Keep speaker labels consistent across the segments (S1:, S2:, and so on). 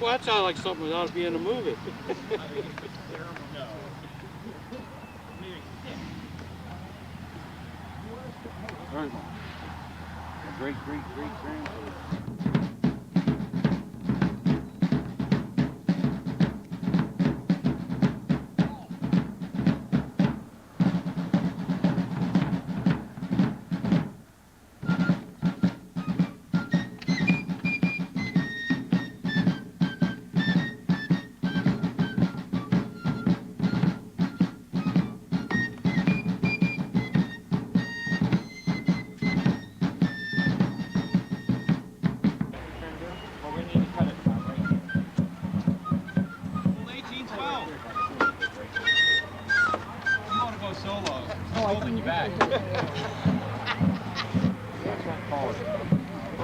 S1: Well, that sounds like something that ought to be in a movie.
S2: Great grandfather.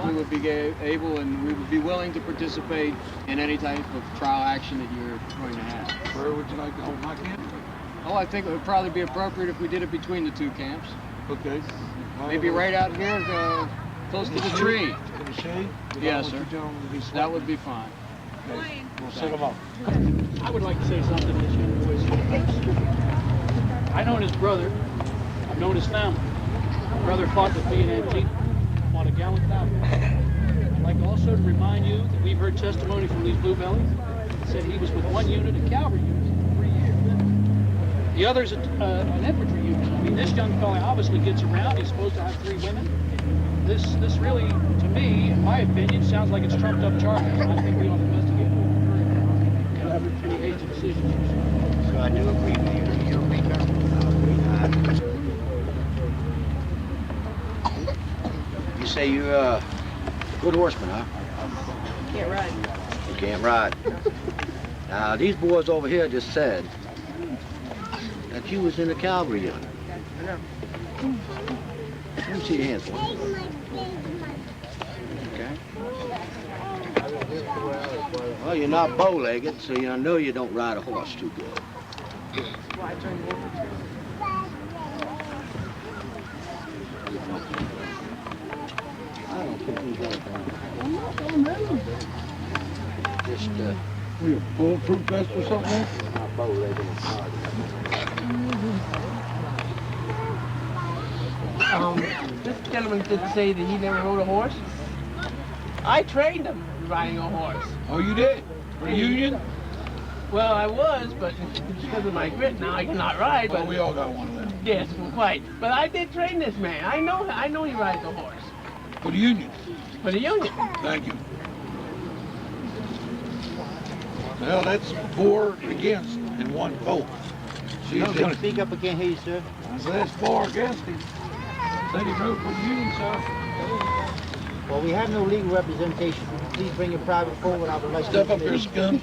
S3: We would be able and we would be willing to participate in any type of trial action that you're going to have.
S4: Where would you like to hold my camp?
S3: Oh, I think it would probably be appropriate if we did it between the two camps.
S4: Okay.
S3: Maybe right out here, close to the tree.
S4: In the shade?
S3: Yes, sir. That would be fine.
S4: Okay. We'll set them up.
S1: I would like to say something to you boys. I know his brother. I've known his family. My brother fought with me in Antietam, fought a gallant battle. I'd like also to remind you that we've heard testimony from these blue bellies that said he was with one unit, a cavalry unit, for 3 years. The other's an infantry unit. I mean, this young fellow obviously gets around. He's supposed to have 3 women. This really, to me, in my opinion, sounds like it's trumped up charges. I think we ought to investigate it. Any hasty decisions.
S5: So I do agree with you. You agree, Colonel? You say you're a good horseman, huh?
S6: Can't ride.
S5: You can't ride. Now, these boys over here just said that you was in the cavalry unit.
S6: I know.
S5: Let me see your hands, boy. Okay. Well, you're not bow-legged, so you know you don't ride a horse too good.
S6: Why join the infantry?
S5: I don't think we got it. Just,
S4: We a bulletproof vest or something?
S5: not bow-legged.
S6: This gentleman did say that he never rode a horse. I trained him riding a horse.
S4: Oh, you did? For the Union?
S6: Well, I was, but because of my grit now I cannot ride.
S4: Well,
S6: But
S4: we all got one of them.
S6: yes, quite. But I did train this man. I know he rides a horse
S4: For the Union?
S6: for the Union.
S4: Thank you. Well, that's 4 against and 1 vote. She's gonna
S5: Speak up, I can't hear you, sir.
S4: I said that's 4 against him. Said he wrote for the Union, sir.
S5: Well, we have no legal representation. Please bring your private forward. I would like
S4: Step up here, scum.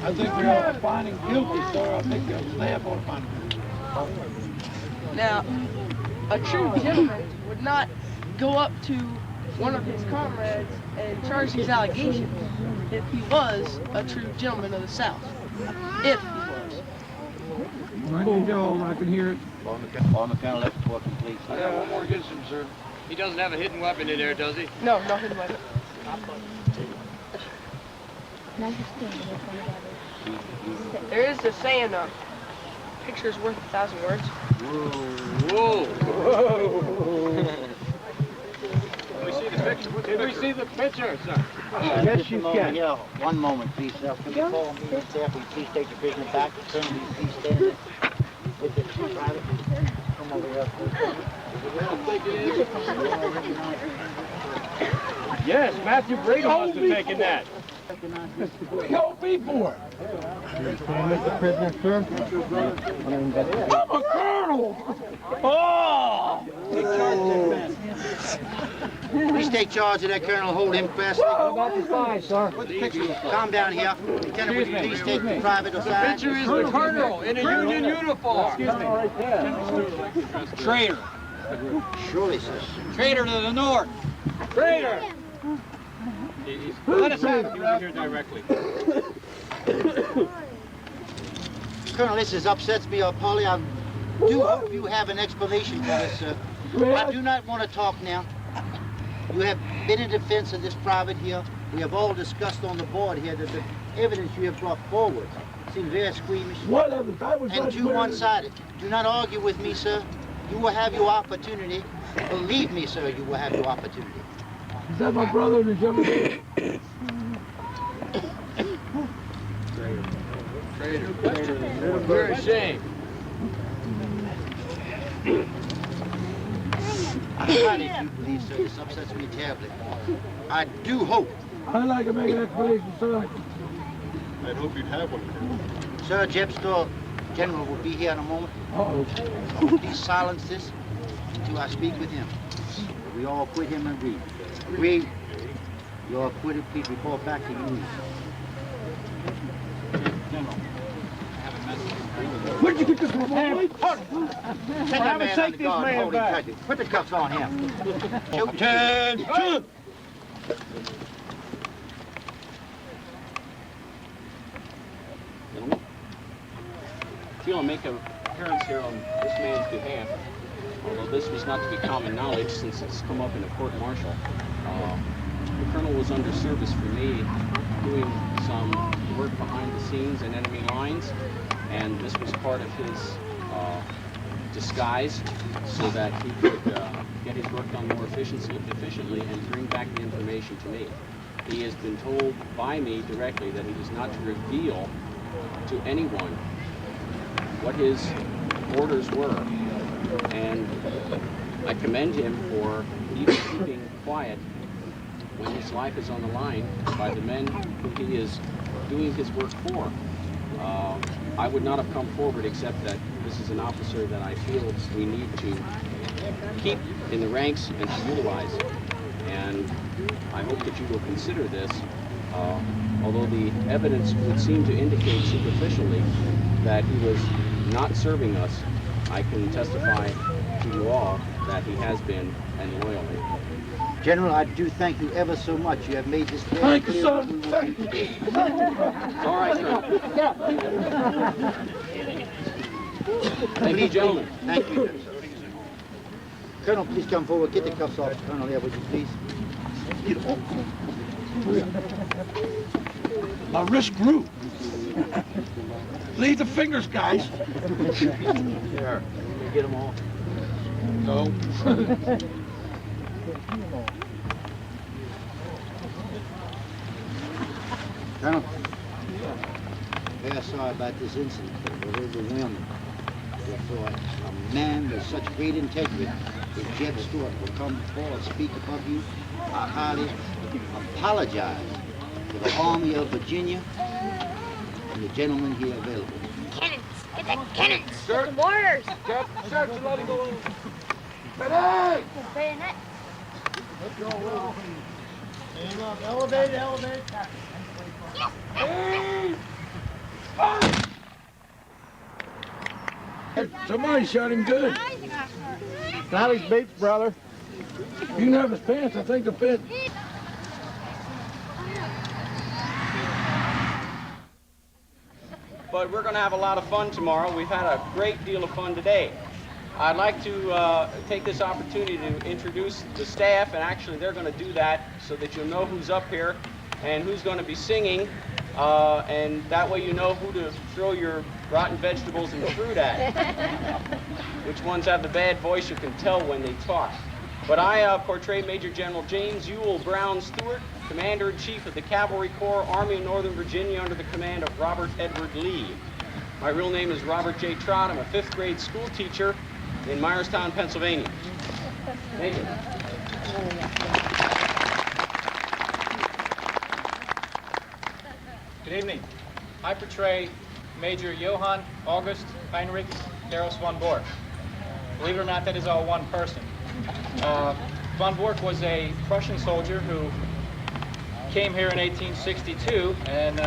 S4: I think we ought to find him guilty, sir. I think the staff ought to find him guilty.
S7: Now, a true gentleman would not go up to one of his comrades and charge these allegations if he was a true gentleman of the South. If he was.
S4: Right you go, I can hear it.
S5: Paul McConnell, left to working, please.
S4: I got one more against him, sir.
S3: He doesn't have a hidden weapon in there, does he?
S7: No, nothing like it. There is a saying, picture's worth 1,000 words.
S3: Whoa!
S1: Can we see the picture?
S3: Did we see the picture, sir?
S5: Yes, you can. Yeah, one moment, please, sir. Can you call me and staff? Will you please take your prisoner back? Colonel, will you please stand there? With the private. Come over here.
S3: Yes, Matthew Brady must have taken that.
S4: What do you hold me for?
S5: Mr. Prisoner, sir.
S4: I'm a colonel!
S5: Oh! Please take charge of that colonel. Hold him fast.
S3: About the size, sir.
S5: Calm down here. Lieutenant, would you please take the private aside?
S3: Picture is the colonel in a Union uniform.
S1: Traitor.
S5: Surely, sir.
S1: Traitor to the North.
S3: Traitor!
S1: Let us have it here directly.
S5: Colonel, this upsets me, Polly. I do hope you have an explanation for this, sir. I do not want to talk now. You have been in defense of this private here. We have all discussed on the board here that the evidence you have brought forward seems very squeamish
S4: What evidence? I was
S5: and
S4: not
S5: too
S4: aware of it.
S5: one-sided. Do not argue with me, sir. You will have your opportunity. Believe me, sir, you will have your opportunity.
S4: Is that my brother and his younger brother?
S3: We're ashamed.
S5: How did you believe, sir? This upsets me terribly. I do hope,
S4: I'd like to make an explanation, sir.
S2: I'd hope you'd have one.
S5: Sir, Jeb Store General will be here in a moment.
S4: Uh-oh.
S5: Please silence this until I speak with him. We all acquit him and agree. Agree. You're acquitted. Please report back to you. General.
S4: Where'd you get this from, boy?
S5: Send that man on the guard and hold him tightly. Put the cuffs on him. Attention!
S8: Gentlemen, I feel I'll make an appearance here on this man's behalf, although this was not to be common knowledge since it's come up in a court-martial. The colonel was under service for me doing some work behind the scenes in enemy lines, and this was part of his disguise so that he could get his work done more efficiently and bring back the information to me. He has been told by me directly that he is not to reveal to anyone what his orders were, and I commend him for even keeping quiet when his life is on the line by the men who he is doing his work for. I would not have come forward except that this is an officer that I feel we need to keep in the ranks and to utilize. And I hope that you will consider this, although the evidence would seem to indicate superficially that he was not serving us. I can testify to you all that he has been and loyally.
S5: General, I do thank you ever so much. You have made this very
S4: Thank you,
S5: clear.
S4: sir. Thank you.
S8: It's all right, Colonel. Thank you, gentlemen.
S5: Thank you, sir. Colonel, please come forward. Get the cuffs off the Colonel here, would you please?
S4: My wrist grew. Leave the fingers, guys.
S8: Here, let me get them all.
S4: No.
S5: Colonel, very sorry about this incident, but we're overwhelmed. Therefore, a man with such great integrity as Jeb Stuart will come forward and speak above you. I highly apologize to the Army of Virginia and the gentlemen here available.
S9: Cannons! Get the cannons! Get the mortars!
S4: Search and let him go. Bayonet!
S9: Bayonet!
S5: Elevate, elevate.
S4: Somebody shot him good.
S6: Not his beats, brother.
S4: You can have his pants. I think the fit.
S8: But we're going to have a lot of fun tomorrow. We've had a great deal of fun today. I'd like to take this opportunity to introduce the staff, and actually they're going to do that so that you'll know who's up here and who's going to be singing, and that way you know who to throw your rotten vegetables and fruit at. Which ones have the bad voice, you can tell when they talk. But I portray Major General James Ewell Brown Stewart, Commander-in-Chief of the Cavalry Corps, Army of Northern Virginia, under the command of Robert Edward Lee. My real name is Robert J. Trott. I'm a 5th grade school teacher in Myerstown, Pennsylvania. Thank you.
S10: Good evening. I portray Major Johann August Heinrich Karos von Bork. Believe it or not, that is all one person. Von Bork was a Prussian soldier who came here in 1862 and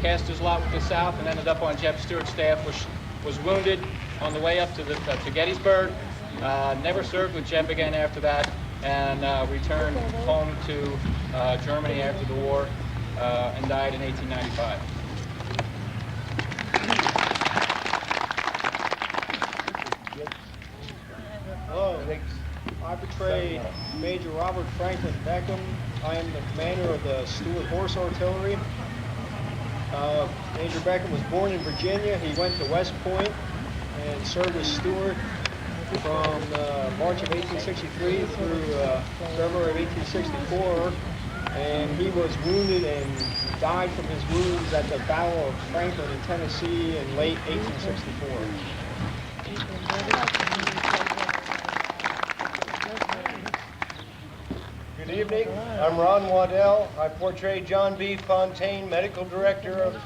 S10: cast his lot with the South and ended up on Jeb Stuart's staff, was wounded on the way up to Gettysburg, never served with Jeb again after that, and returned home to Germany after the war and died in 1895.
S5: Hello.
S10: I portray Major Robert Franklin Beckham. I am the commander of the Stuart Horse Artillery. Major Beckham was born in Virginia. He went to West Point and served as Stuart from March of 1863 through February of 1864. And he was wounded and died from his wounds at the Battle of Franklin in Tennessee in late 1864.
S11: Good evening. I'm Ron Waddell. I portray John B. Fontaine, Medical Director of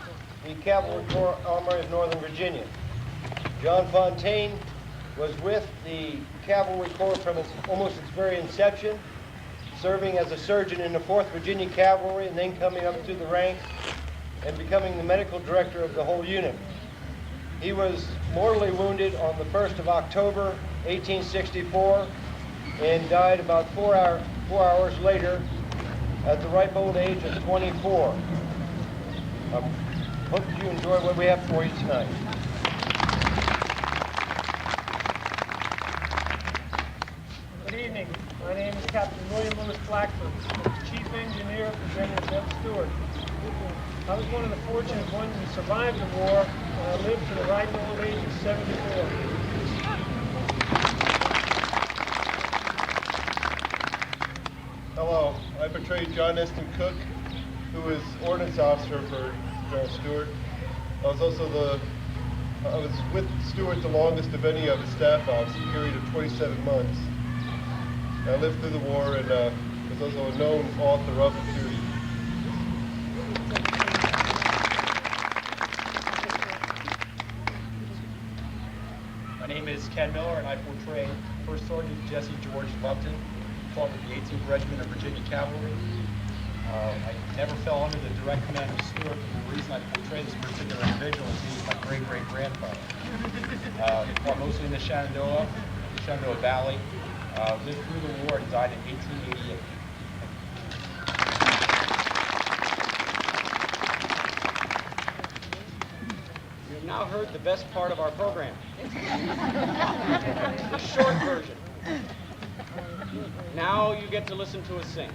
S11: the Cavalry Corps Armory of Northern Virginia. John Fontaine was with the Cavalry Corps from almost its very inception, serving as a surgeon in the 4th Virginia Cavalry and then coming up through the ranks and becoming the medical director of the whole unit. He was mortally wounded on the 1st of October, 1864, and died about 4 hours later at the ripe old age of 24. I hope you enjoy what we have for you tonight.
S12: Good evening. My name is Captain William Lewis Blackford, Chief Engineer for General Jeff Stewart. I was one of the fortunate ones who survived the war, and I lived to the ripe old age of 74.
S2: Hello, I portray John Eston Cook, who was Ordnance Officer for General Stewart. I was with Stewart the longest of any of his staff officers, a period of 27 months. I lived through the war and was also a known author of the period.
S13: My name is Ken Miller, and I portray First Sergeant Jesse George Lupton, fought with the 18th Regiment of Virginia Cavalry. I never fell under the direct command of Stewart, and the reason I portray this particular individual is he was my great-great-grandfather. Fought mostly in the Shenandoah Valley, lived through the war and died in 1888.
S8: You've now heard the best part of our program. The short version. Now you get to listen to us sing.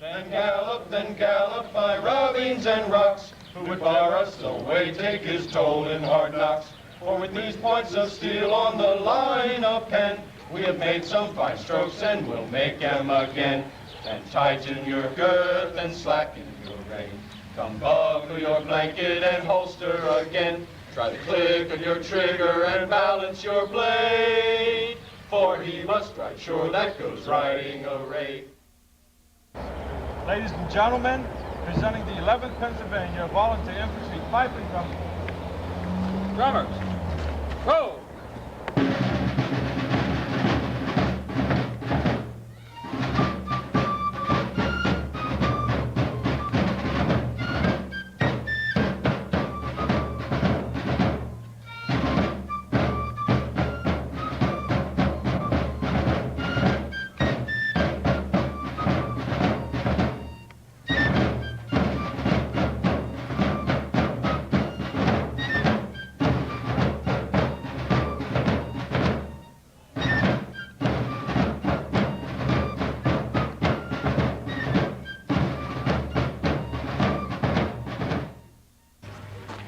S11: Then gallop by ravines and rocks, who would bar us away, take his toll in hard knocks. For with these points of steel on the line of pen, we have made some fine strokes and we'll make 'em again. And tighten your girth and slacken your rein. Come buckle your blanket and holster again. Try the click of your trigger and balance your blade. For he must ride sure that goes riding array.
S14: Ladies and gentlemen, presenting the 11th Pennsylvania Volunteer Infantry Piping Company.
S1: Drummers, roll!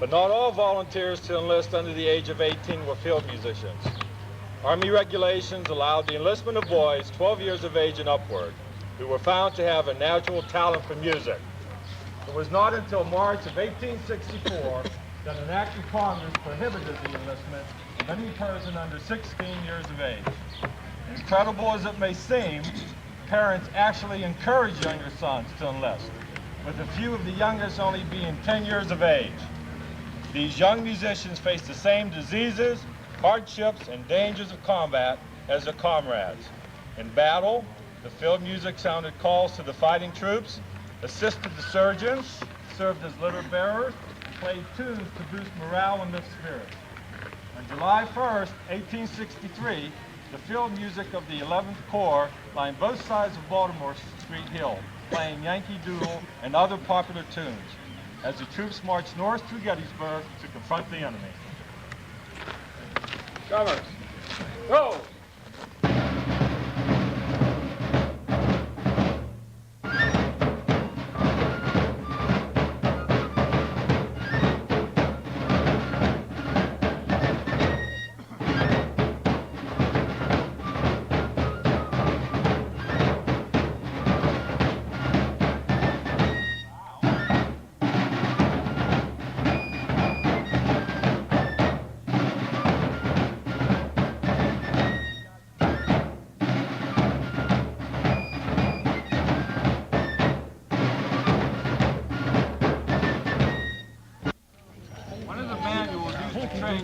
S14: But not all volunteers to enlist under the age of 18 were field musicians. Army regulations allowed the enlistment of boys 12 years of age and upward, who were found to have a natural talent for music. It was not until March of 1864 that an act of Congress prohibited the enlistment of any person under 16 years of age. Incredible as it may seem, parents actually encouraged younger sons to enlist, with a few of the youngest only being 10 years of age. These young musicians faced the same diseases, hardships, and dangers of combat as their comrades. In battle, the field music sounded calls to the fighting troops, assisted the surgeons, served as litter bearers, and played tunes to boost morale and lift spirits. On July 1st, 1863, the field music of the 11th Corps lined both sides of Baltimore Street Hill, playing Yankee Doodle and other popular tunes, as the troops marched north through Gettysburg to confront the enemy.
S1: Drummers,
S14: Go!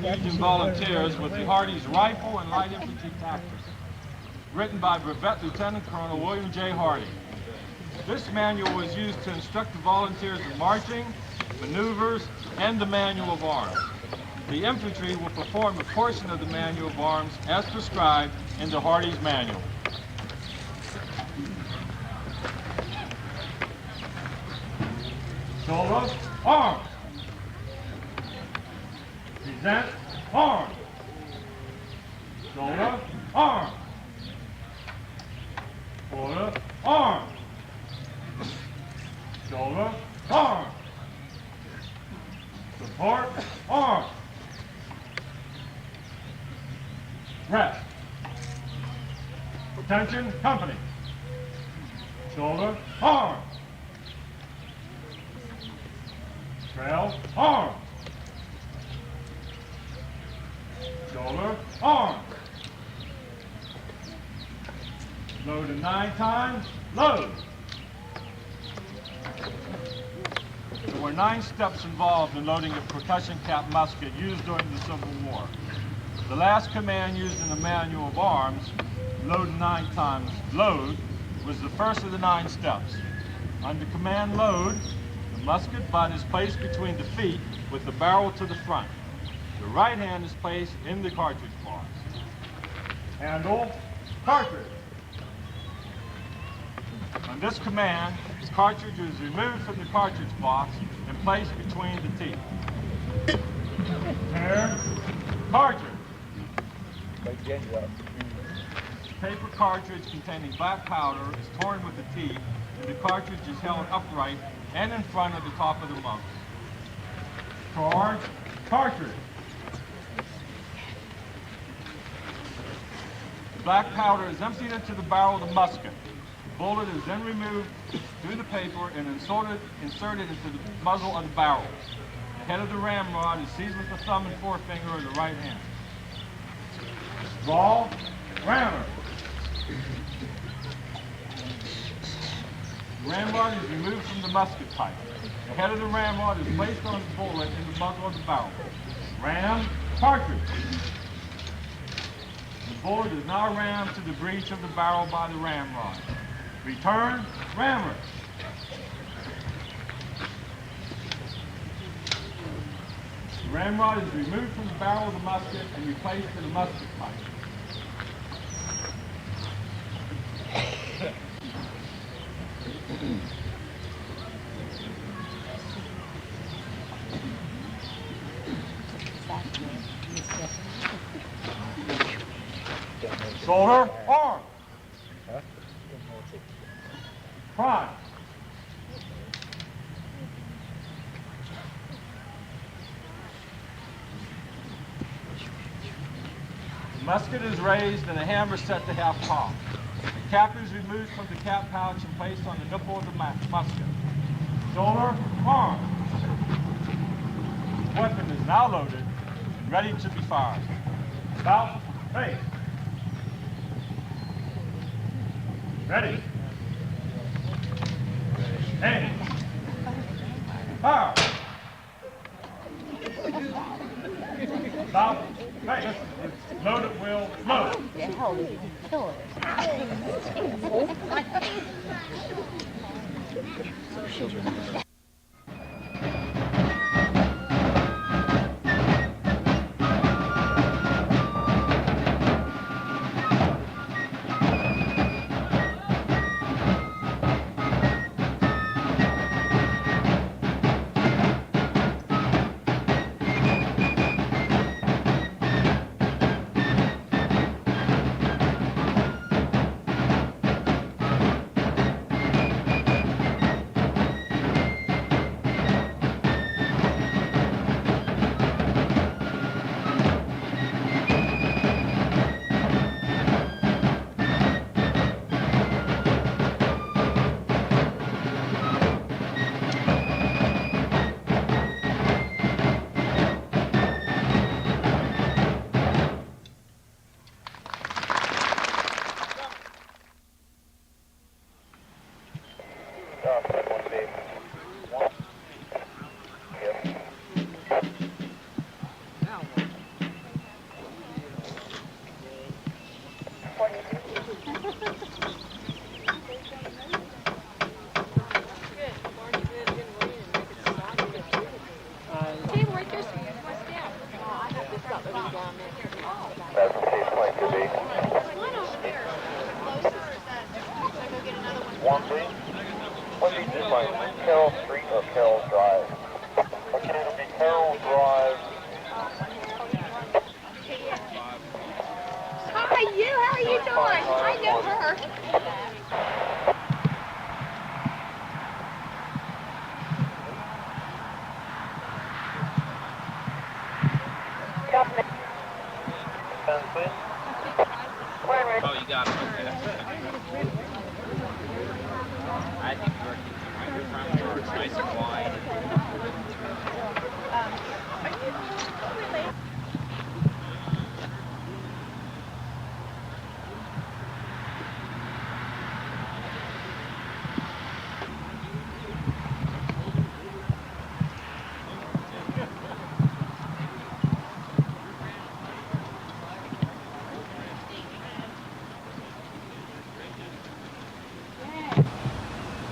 S14: Union volunteers with the Hardy's Rifle and Light Infantry Tactics, written by Brevet Lieutenant Colonel William J. Hardy. This manual was used to instruct the volunteers in marching, maneuvers, and the manual of arms. The infantry will perform a portion of the manual of arms as prescribed in the Hardy's manual. Shoulder, arms. Present, arms. Shoulder, arms. Shoulder, arms. Shoulder, arms. Support, arms. Rest. Attention, company. Shoulder, arms. Trail, arms. Shoulder, arms. Load it 9 times, load. There were 9 steps involved in loading a percussion cap musket used during the Civil War. The last command used in the manual of arms, load 9 times, load, was the first of the 9 steps. Under command load, the musket butt is placed between the feet with the barrel to the front. The right hand is placed in the cartridge box. Handle, cartridge. On this command, the cartridge is removed from the cartridge box and placed between the teeth. Tear, cartridge. Paper cartridge containing black powder is torn with the teeth, and the cartridge is held upright and in front of the top of the muzzle. Charge, cartridge. The black powder is emptied into the barrel of the musket. The bullet is then removed through the paper and inserted into the muzzle of the barrel. The head of the ramrod is seized with the thumb and forefinger of the right hand. Draw, rammer. The ramrod is removed from the musket pipe. The head of the ramrod is placed on the bullet in the muzzle of the barrel. Ram, cartridge. The bullet is now rammed to the breech of the barrel by the ramrod. Return, rammer. The ramrod is removed from the barrel of the musket and replaced in the musket pipe. Shoulder, arm. Prime. The musket is raised and the hammer set to half cock. The cap is removed from the cap pouch and placed on the nipple of the musket. Shoulder, arm. The weapon is now loaded and ready to be fired. About, face. Ready. Aim. Fire. About, face. Load at will, load.
S9: The hell did you kill it?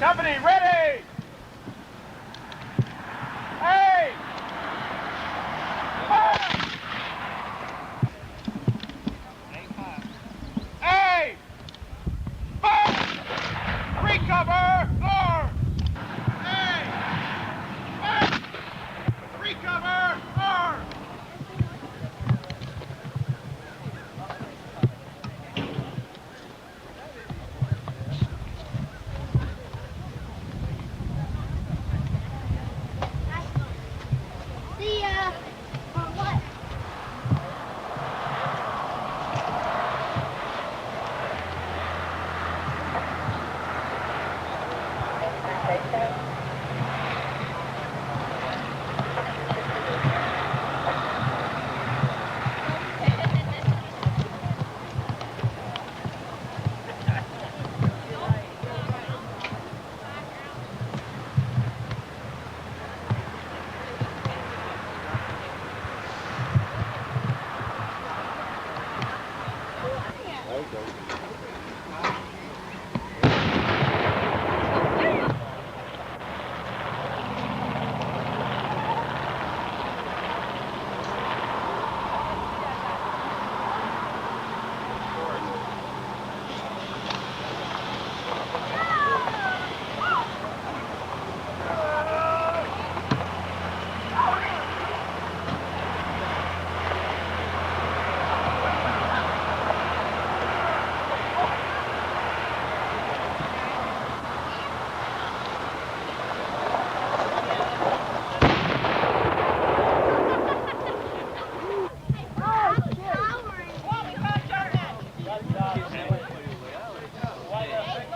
S15: Company, ready! Hey! Fire! Hey! Fire! Recover! Or! Hey! Fire! Recover! Or!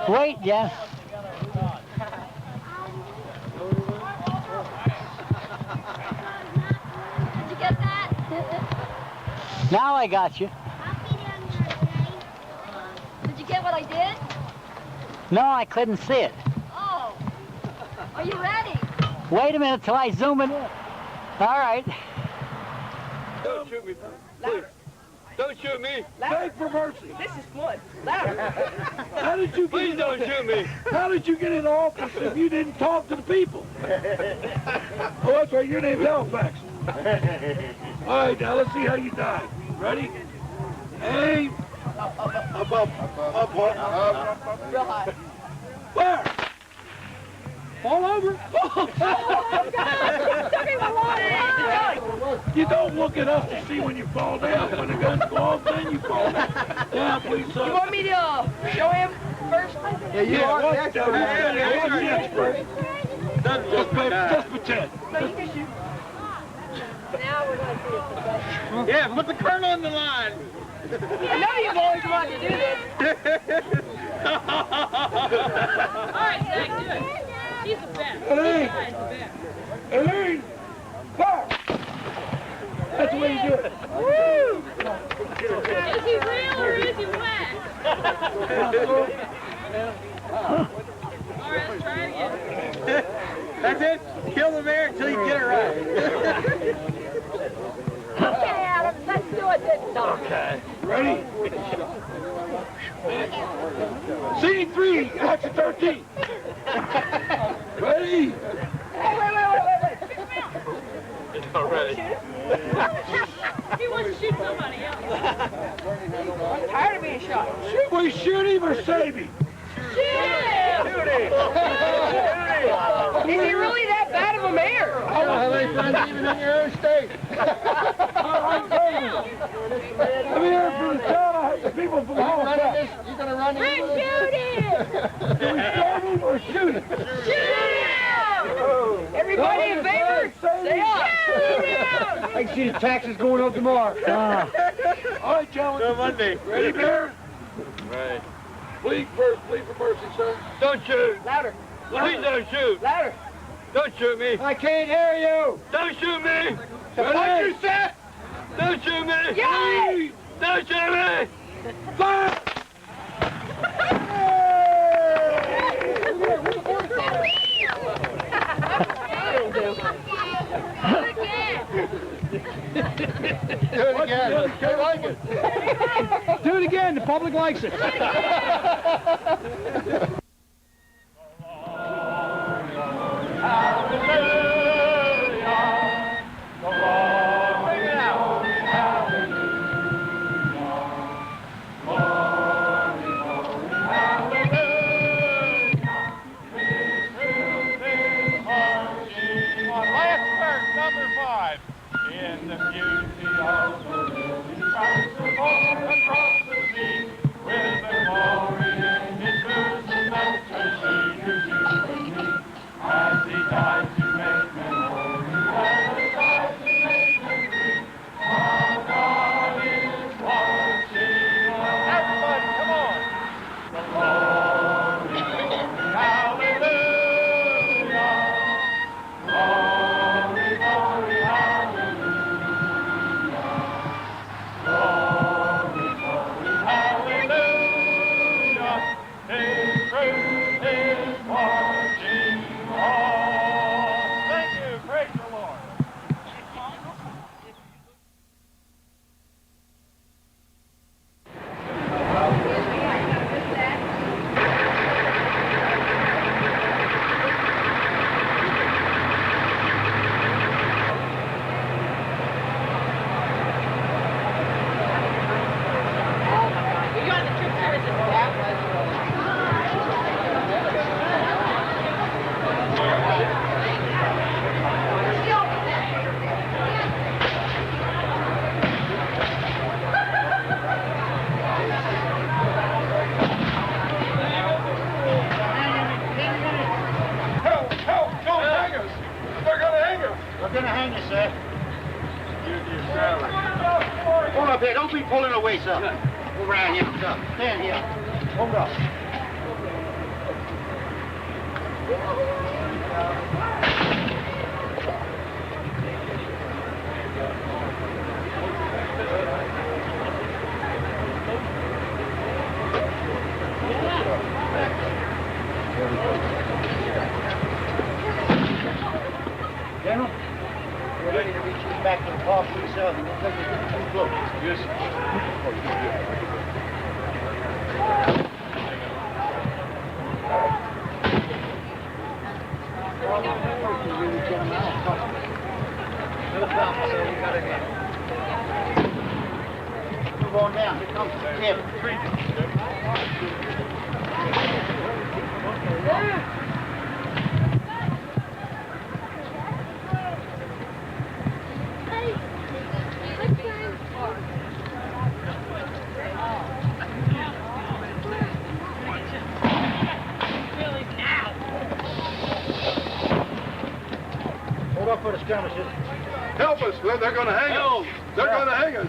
S16: Wait, Jeff.
S17: Did you get that?
S16: Now I got you.
S17: Did you get what I did?
S16: No, I couldn't see it.
S17: Oh. Are you ready?
S16: Wait a minute till I zoom it in. All right.
S4: Don't shoot me, please. Don't shoot me.
S6: Louder.
S4: Beg for mercy.
S6: This is fun. Louder.
S4: How did you get
S14: Please don't shoot me.
S4: How did you get in office if you didn't talk to the people? Oh, that's right. Your name's Halifax. All right, now let's see how you die. Ready? Aim. Up, up,
S6: Real high.
S4: Where? Fall over. You don't look at us to see when you fall down. When the guns go off, then you fall down. Down, please, sir.
S6: You want me to show him first?
S4: Yeah, you are the expert. Just pretend.
S6: No, you can shoot. Now we're going to see it professional.
S15: Yeah, put the colonel on the line.
S6: I know you've always wanted to do this.
S7: All right, Zach, do it. She's the best.
S4: Elaine!
S7: She's the best.
S4: Elaine! Fire! That's the way you do it.
S7: Woo! Is he real or is he wet?
S15: right, let's try again. That's it. Kill the mayor until you get it right.
S17: Okay, Adams, let's do it this time.
S4: Okay. Ready? Scene 3, action 13. Ready?
S17: Wait.
S14: It's not ready.
S15: He wants to shoot somebody else.
S7: I'm tired of being shot.
S4: Should we shoot him or save him?
S7: Is he really that bad of a mayor?
S4: I don't have any friends even in your own state. Let me hear from the town, the people from Halifax.
S15: You're going to run in?
S17: Let's shoot him!
S4: Do we save him or shoot him?
S17: Shoot him!
S7: Everybody in favor? Say aye.
S4: I can see the taxes going up tomorrow. All right, gentlemen.
S14: Till Monday.
S4: Ready, Mayor?
S14: Right.
S4: Plead for mercy, sir.
S14: Don't shoot.
S7: Louder.
S14: Please don't shoot.
S7: Louder.
S14: Don't shoot me.
S4: I can't hear you.
S14: Don't shoot me.
S4: Ready?
S14: Set. Don't shoot me.
S7: Yay!
S14: Don't shoot me.
S4: Fire!
S15: Do it again. They like it.
S1: Do it again. The public likes it.
S15: Number 5. In the beauty of the lily, Christ was born across the sea, with the glory in his bosom that she could you and me. As he died to make men holy, as he died to make men free, our God is watching us. Everybody, come on! The glory, glory, hallelujah! Glory, glory, hallelujah. Glory, glory, hallelujah. His truth is marching on. Thank you. Praise the Lord. Help! Don't hang us! They're gonna hang us!
S11: We're gonna hang you, sir. Hold up here. Don't be pulling away, sir. Move around here. Stand here. Hold up. General, we're ready to retreat back to the car for yourself. You don't take it too close. Yes, Move on down. Here comes the kid. Hold up for the skirmishes.
S2: Help us! They're going to hang us! They're going to hang us!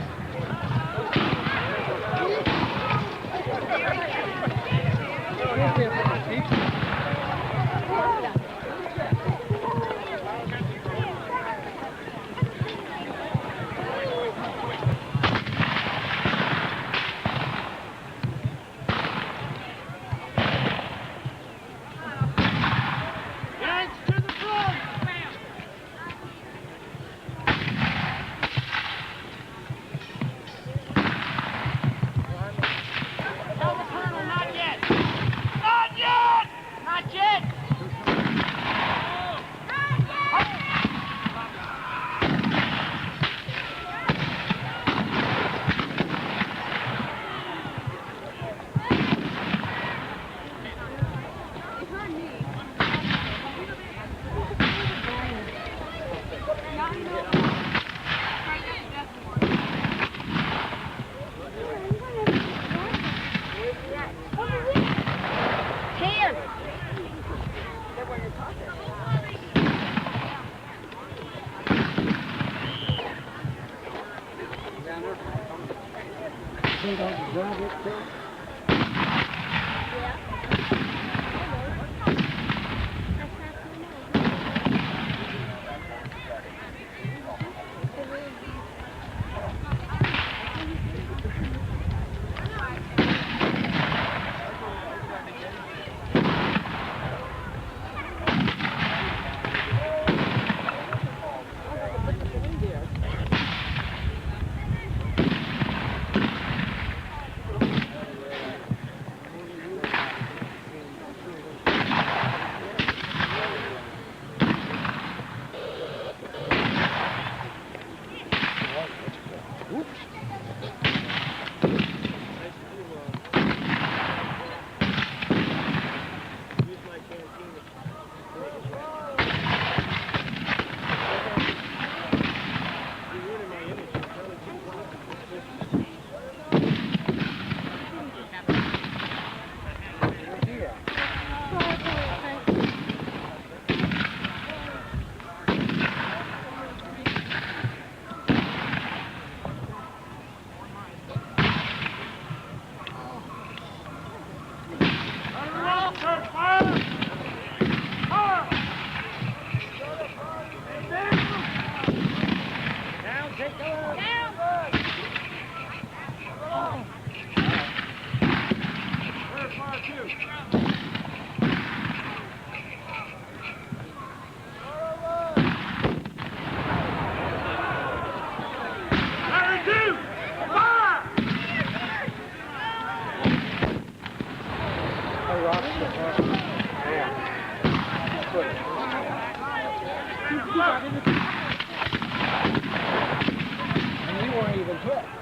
S6: And you weren't even hit.